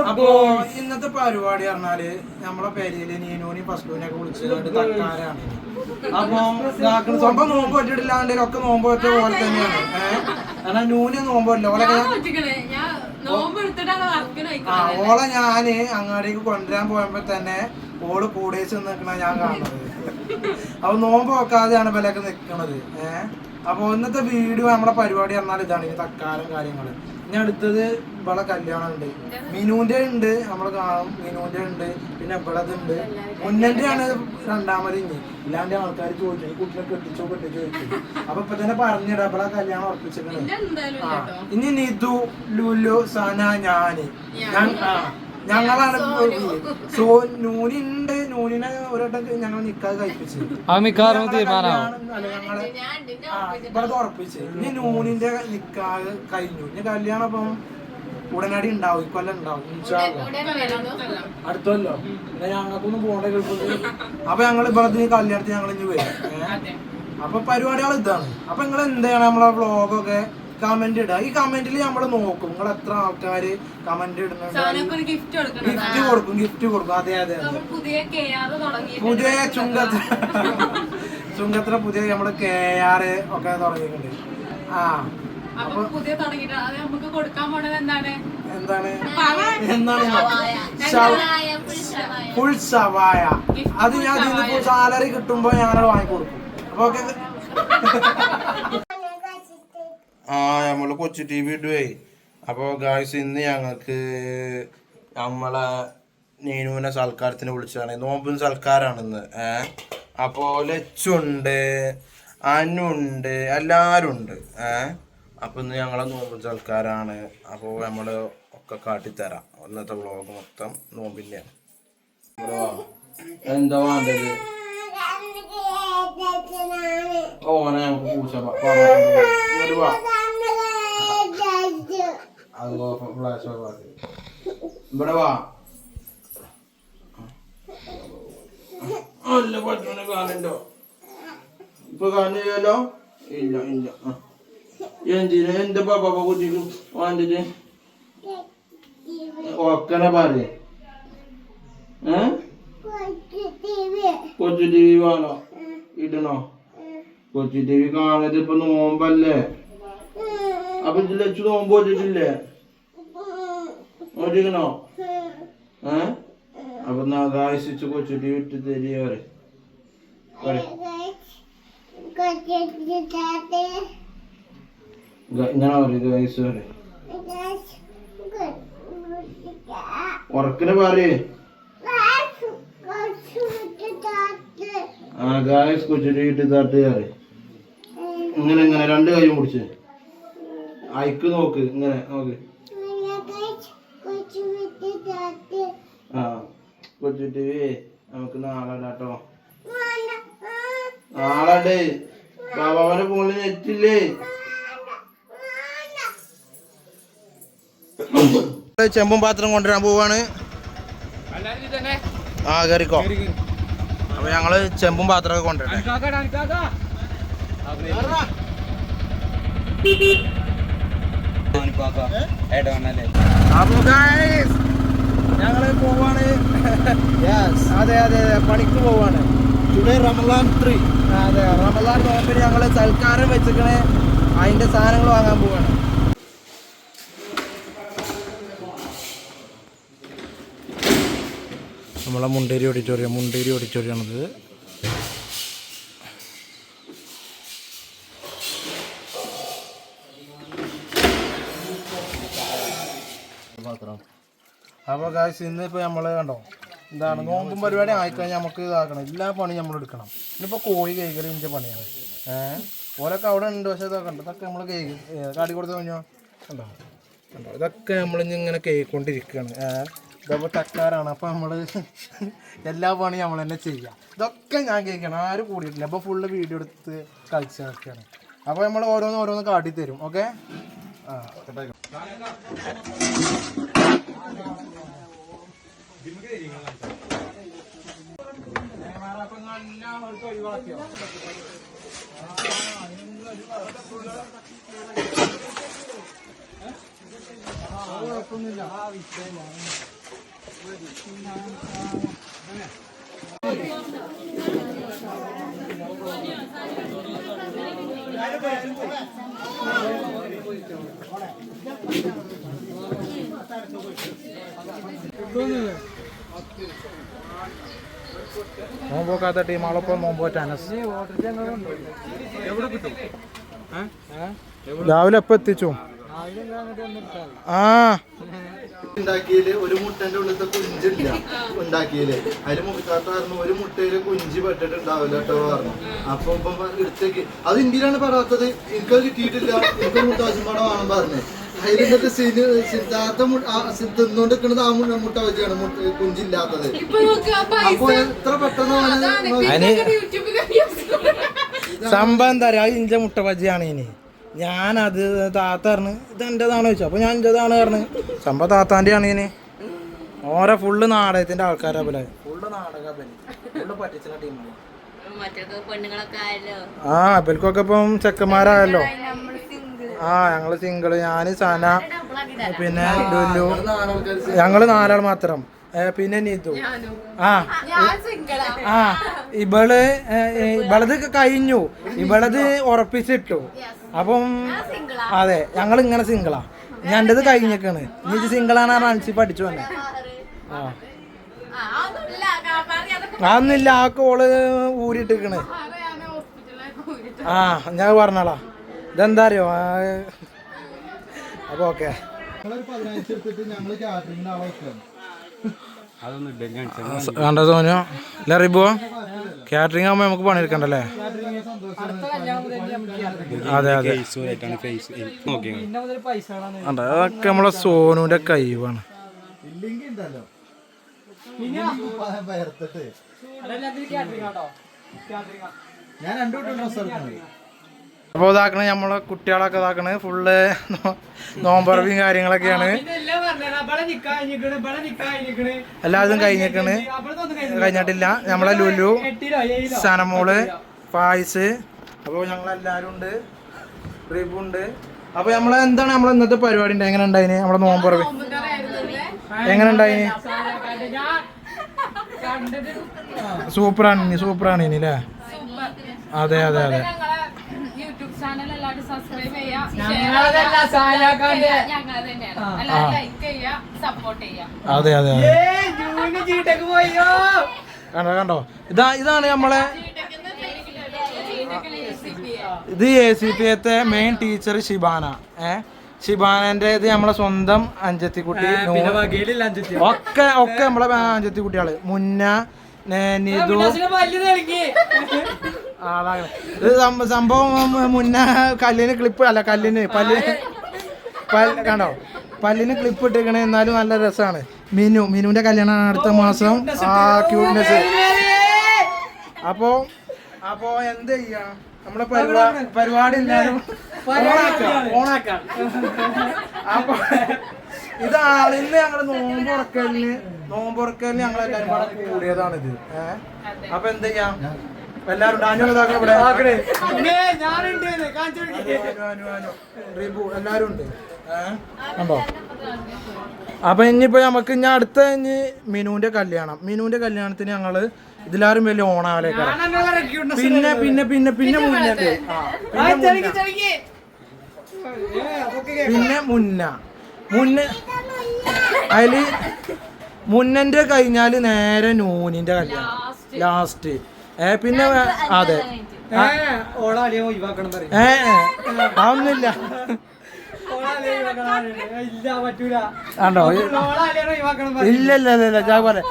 അപ്പൊ ഇന്നത്തെ പരിപാടി പറഞ്ഞാല് നമ്മളെ പേരില് നീനൂനി ഫസ്റ്റുവിനൊക്കെ വിളിച്ചിട്ട് തക്കാരാണ്. അപ്പൊ സ്വന്തം നോമ്പ് പറ്റിട്ടില്ലാണ്ട് ഒക്കെ നോമ്പ് പറ്റ പോലെ തന്നെയാണ്. കാരണം നൂന് നോമ്പില്ല ഓളെ ഞാന് അങ്ങാടിക്ക് കൊണ്ടുവരാൻ പോയപ്പോ തന്നെ ഓള് കൂടേച്ച് നിൽക്കണ ഞാൻ കാണുന്നത്. അപ്പൊ നോമ്പ് വെക്കാതെയാണ് ഇവലൊക്കെ നിക്കണത്. അപ്പൊ ഇന്നത്തെ വീഡിയോ നമ്മളെ പരിപാടി പറഞ്ഞാൽ ഇതാണ്, ഈ തക്കാരം കാര്യങ്ങള്. ഇനി അടുത്തത് ഇവിടെ കല്യാണം ഉണ്ട്, മിനുവിന്റെ ഉണ്ട്, നമ്മള് കാണും. മിനുവിന്റെ ഉണ്ട്, പിന്നെ ഇവിടത് ഉണ്ട്. മുന്നന്റെ ആണ് രണ്ടാമത്. ഇനി ഇല്ലാണ്ട് ആൾക്കാർ ചോദിച്ചു ഈ കുട്ടിനെ കെട്ടിച്ചോ ചോദിച്ചു. അപ്പൊ ഇപ്പൊ തന്നെ പറഞ്ഞിടാ ഇവിടെ കല്യാണം ഉറപ്പിച്ചിട്ടുണ്ട്. ഇനി നിധു, ലുലു, സന, ഞാന് ഞങ്ങളാണ്. നൂനുണ്ട്, നൂനിനെ ഒരട്ടം ഞങ്ങൾ നിക്കാതെ കഴിപ്പിച്ചു. ഇവിടെ ഉറപ്പിച്ച് ഇനി നൂനിന്റെ നിക്കാതെ കഴിഞ്ഞു. ഇനി കല്യാണം അപ്പം ഉടനടി ഉണ്ടാവും, ഇക്കൊല്ലം ഉണ്ടാവും. അടുത്തല്ലോ ഞങ്ങൾക്കൊന്നും പോകേണ്ട കേൾക്കുന്നത്. അപ്പൊ ഞങ്ങൾ ഇവിടെ കല്യാണത്തിന് ഞങ്ങൾ ഇനി വരും. അപ്പൊ പരിപാടികൾ ഇതാണ്. അപ്പൊ നിങ്ങൾ എന്ത് ചെയ്യണം, നമ്മളെ വ്ളോഗൊക്കെ കമന്റ് ഇടുക. ഈ കമന്റിൽ നമ്മൾ നോക്കും നിങ്ങൾ എത്ര ആൾക്കാര് കമന്റ് ഇടുന്നുണ്ട്. ഗിഫ്റ്റ് കൊടുക്കും. അതെ അതെ അതെ. പുതിയ ചുങ്കത്ര പുതിയ നമ്മള് KR ഒക്കെ തുടങ്ങിയിട്ടുണ്ട്. ഫുൾ ഷവായ. അത് ഞാൻ സാലറി കിട്ടുമ്പോ ഞാനത് വാങ്ങിക്കൊടുക്കും. അപ്പൊ ഓക്കെ. നമ്മള് കൊച്ചു TV ഇടുവേ. അപ്പൊ ഗായ്സ് ഇന്ന് ഞങ്ങൾക്ക് നമ്മളെ നീനുവിനെ സൽക്കാരത്തിന് വിളിച്ചതാണ്. നോമ്പും സൽക്കാരാണിന്ന്. അപ്പോ ലച്ചുണ്ട്, അനുണ്ട്, എല്ലാരും ഉണ്ട്. അപ്പൊ ഇന്ന് ഞങ്ങളെ നോമ്പും സൽക്കാരാണ്. അപ്പൊ നമ്മള് ഒക്കെ കാട്ടിത്തരാം. ഇന്നത്തെ വ്ളോഗ് മൊത്തം നോമ്പിന്റെയാണ്. എന്താ വേണ്ടത്? ഓനെ നമുക്ക് പൂച്ച ഫ്ലാഷ് ഇവിടെ വാ. അല്ല പറ്റുന്ന കാണുണ്ടോ? ഇപ്പൊ കാണില്ലല്ലോ. ഇല്ല ഇല്ല. എന്തിനാ എന്റെ പാപ്പ കുട്ടിക്ക് വേണ്ടിട്ട് ഒക്കനെ പറയേ. കൊച്ചു TV വേണോ? ഇടണോ? കൊച്ചു TV കാണരുത്, ഇപ്പൊ നോമ്പല്ലേ. അപ്പൊ ലച്ചു നോമ്പ് വെച്ചിട്ടില്ലേ? ഓടിക്കണോ? അപ്പൊ ആകാശിച്ച് കൊച്ചു TV ഇട്ട് തരിക. ഇങ്ങനെ പറയും ഉറക്കിനെ പറയേ. ആകാശ് കൊച്ചു TV ഇട്ട് തട്ടുകാരെ. ഇങ്ങനെ ഇങ്ങനെ രണ്ട് കൈ മുടിച്ച് അയക്ക് നോക്ക്. ഇങ്ങനെ നോക്ക്. കൊച്ചു TV നമുക്ക് നാളെ ഇടാട്ടോ. നാളെ ബാബാവന്റെ ഫോണിൽ നെറ്റില്ലേ? ചെമ്പും പാത്രം കൊണ്ടുവരാൻ പോവാണ്. കയറിക്കോ. അപ്പൊ ഞങ്ങള് ചെമ്പും പാത്രമൊക്കെ കൊണ്ടുവരാം. ഞങ്ങള് പോവാണ്. അതെ അതെ പണിക്ക് പോവാണ്. റമളാൻ 3. അതെ, റമളാൻ നോമ്പിന് ഞങ്ങള് സൽക്കാരം വെച്ചിക്കണേ. അതിന്റെ സാധനങ്ങൾ വാങ്ങാൻ പോവാണ്. നമ്മളെ മുണ്ടേരി ഓഡിറ്റോറിയമാണിത്. അപ്പോൾ ഗായ്സ് ഇന്നിപ്പോൾ നമ്മൾ കണ്ടോ എന്താണ് നോമ്പും പരിപാടി ആയിക്കഴിഞ്ഞാൽ നമുക്ക് ഇതാക്കണം. എല്ലാ പണിയും നമ്മൾ എടുക്കണം. ഇന്നിപ്പോൾ കോഴി കൈകൾ ഇതിൻ്റെ പണിയാണ്. ഓരൊക്കെ അവിടെ ഉണ്ട്. പക്ഷേ ഇതൊക്കെ ഉണ്ട്. ഇതൊക്കെ നമ്മൾ കാട്ടി കൊടുത്ത് കഴിഞ്ഞോ കണ്ടോ കണ്ടോ. ഇതൊക്കെ നമ്മളിങ്ങനെ കേൾക്കൊണ്ടിരിക്കുകയാണ്. ഇതപ്പോൾ തക്കാരാണ്. അപ്പോൾ നമ്മൾ എല്ലാ പണിയും നമ്മൾ തന്നെ ചെയ്യാം. ഇതൊക്കെ ഞാൻ കേൾക്കണം. ആരും കൂടിയിട്ടില്ല. അപ്പോൾ ഫുള്ള് വീഡിയോ എടുത്ത് കളിച്ച് നടക്കുകയാണ്. അപ്പോൾ നമ്മൾ ഓരോന്ന് കാട്ടിത്തരും. ഓക്കെ. ഒഴിവാക്കിയോ? കുഴപ്പമൊന്നുമില്ല. നോമ്പോക്കാത്ത ടീമുകളൊപ്പം നോമ്പോറ്റാണ്. രാവിലെ എപ്പോ എത്തിച്ചു? ഉണ്ടാക്കിയില് ഒരു മുട്ടന്റെ ഉള്ളിലത്തെ കുഞ്ചില്ല ഉണ്ടാക്കിയില് അതില് മുറിക്കാത്ത കാരണം ഒരു മുട്ടയില് കുഞ്ചി പെട്ടിട്ടുണ്ടാവില്ല കേട്ടോ പറഞ്ഞു. അപ്പൊ എടുത്തേക്ക് അത് ഇന്ത്യയിലാണ് പറയാത്തത്. എനിക്കത് കിട്ടിയിട്ടില്ല, എനിക്ക് മുട്ട ആവശ്യപ്പാടെ വേണം പറഞ്ഞു. അതിലിട്ട് സിദ്ധാർത്ഥ തിന്നോണ്ടിരിക്കുന്നത് ആ മുട്ട വെച്ചാണ് കുഞ്ചില്ലാത്തത്. അപ്പൊ എത്ര പെട്ടെന്ന് സംഭവം എന്താ പറയാ, ഇഞ്ച മുട്ട ബജിയാണ് ഇനി. ഞാനത് താത്ത പറഞ്ഞു ഇത് എൻ്റെതാണോ ചോദിച്ചു. അപ്പൊ ഞാൻ എൻ്റെതാണ് പറഞ്ഞു. സംഭവം താത്താൻ്റെ ആണ് ഇനി. ഓരോ ഫുള്ള് നാടകത്തിന്റെ ആൾക്കാരാ പോലെ, ഫുള്ള് നാടക ഫുള്ള് പറ്റിച്ച ടീമാണ്. ഇവൽക്കൊക്കെ ഇപ്പം ചെക്കന്മാരായല്ലോ. ഞങ്ങള് സിംഗിള്, ഞാന് സന, പിന്നെ ലുലു, ഞങ്ങള് 4 ആൾ മാത്രം. പിന്നെ നീതു. ഇവളത് കഴിഞ്ഞു, ഇവളത് ഉറപ്പിച്ചിട്ടു. അപ്പം അതെ ഞങ്ങൾ ഇങ്ങനെ സിംഗിളാ. ഞാൻ എന്റേത് കഴിഞ്ഞേക്കാണ്. നീ സിംഗിളാണ് റൺസി പഠിച്ചു തന്നെ. അതൊന്നുമില്ല, ആ കോള് ഊരിട്ടിക്കണ്. ഞാൻ പറഞ്ഞോളാ. ഇതെന്താ അറിയോ? അപ്പൊ ഓക്കെ കണ്ട സോനു അല്ല റിബോ, കാറ്ററിംഗ് ആകുമ്പോ നമുക്ക് പണിയെടുക്കണ്ടല്ലേ? അതെ അതെ, അതൊക്കെ നമ്മളെ സോനുവിന്റെ കഴിവാണ്. അപ്പൊ ഇതാക്കണ നമ്മളെ കുട്ടികളൊക്കെ ഇതാക്കണ ഫുള്ള് നോമ്പറവിയും കാര്യങ്ങളൊക്കെയാണ്. എല്ലാവരും കഴിഞ്ഞേക്കണ്. കഴിഞ്ഞിട്ടില്ല. നമ്മളെ ലുലു, സനമോള്, ഫായിസ്, അപ്പോൾ ഞങ്ങളെല്ലാരും ഉണ്ട്, റിബുണ്ട്. അപ്പൊ നമ്മളെ എന്താണ് നമ്മളെ ഇന്നത്തെ പരിപാടി ഉണ്ട്? എങ്ങനെ ഉണ്ടായിന് നമ്മളെ നോമ്പറവി? എങ്ങനെ ഉണ്ടായിന്? സൂപ്പറാണ് ഇനി അല്ലേ? അതെ അതെ അതെ. ചാനൽ എല്ലാവരും സബ്സ്ക്രൈബ് ചെയ്യാം, സപ്പോർട്ട് ചെയ്യാം. അതെ അതെ കണ്ടോ ഇതാണ് നമ്മളെ ഇത് ACPത്തെ മെയിൻ ടീച്ചർ ഷിബാന. ഷിബാനന്റെ ഇത് നമ്മളെ സ്വന്തം അഞ്ചത്തിക്കുട്ടി. ഒക്കെ നമ്മളെ അഞ്ചത്തിക്കുട്ടികള്. മുന്ന, നിതു. ഇത് സംഭവം മുന്ന കല്ലിന് ക്ലിപ്പ് അല്ല, കണ്ടോ പല്ലിന് ക്ലിപ്പ് ഇട്ടിരിക്കണേ. എന്നാലും നല്ല രസമാണ്. മിനുവിന്റെ കല്യാണം അടുത്ത മാസം. ക്യൂട്ട്നെസ്. അപ്പൊ എന്ത് ചെയ്യാ, നമ്മളെ പരിപാടി എല്ലാരും ഓണാക്കാം. അപ്പൊ ഇതാണ് ഇന്ന് ഞങ്ങള് നോമ്പുറക്കലിന് ഞങ്ങളെല്ലാരും കൂടെ കൂടിയതാണിത്. അപ്പൊ എന്ത് ചെയ്യാം, എല്ലാരും എല്ലാരും ഉണ്ട്. കണ്ടോ? അപ്പൊ ഇനിയിപ്പോ നമുക്ക് ഇനി അടുത്ത മിനുവിന്റെ കല്യാണത്തിന് ഞങ്ങള് ഇതിലാരും വലിയ ഓണാവലേക്കാണ്. പിന്നെ മുന്നേ അതില് മുന്നന്റെ കഴിഞ്ഞാല് നേരെ നൂനിന്റെ കല്യാണം ലാസ്റ്റ്. പിന്നെ അതെ അതൊന്നുമില്ല. ഇല്ല ഞാൻ പറയാം.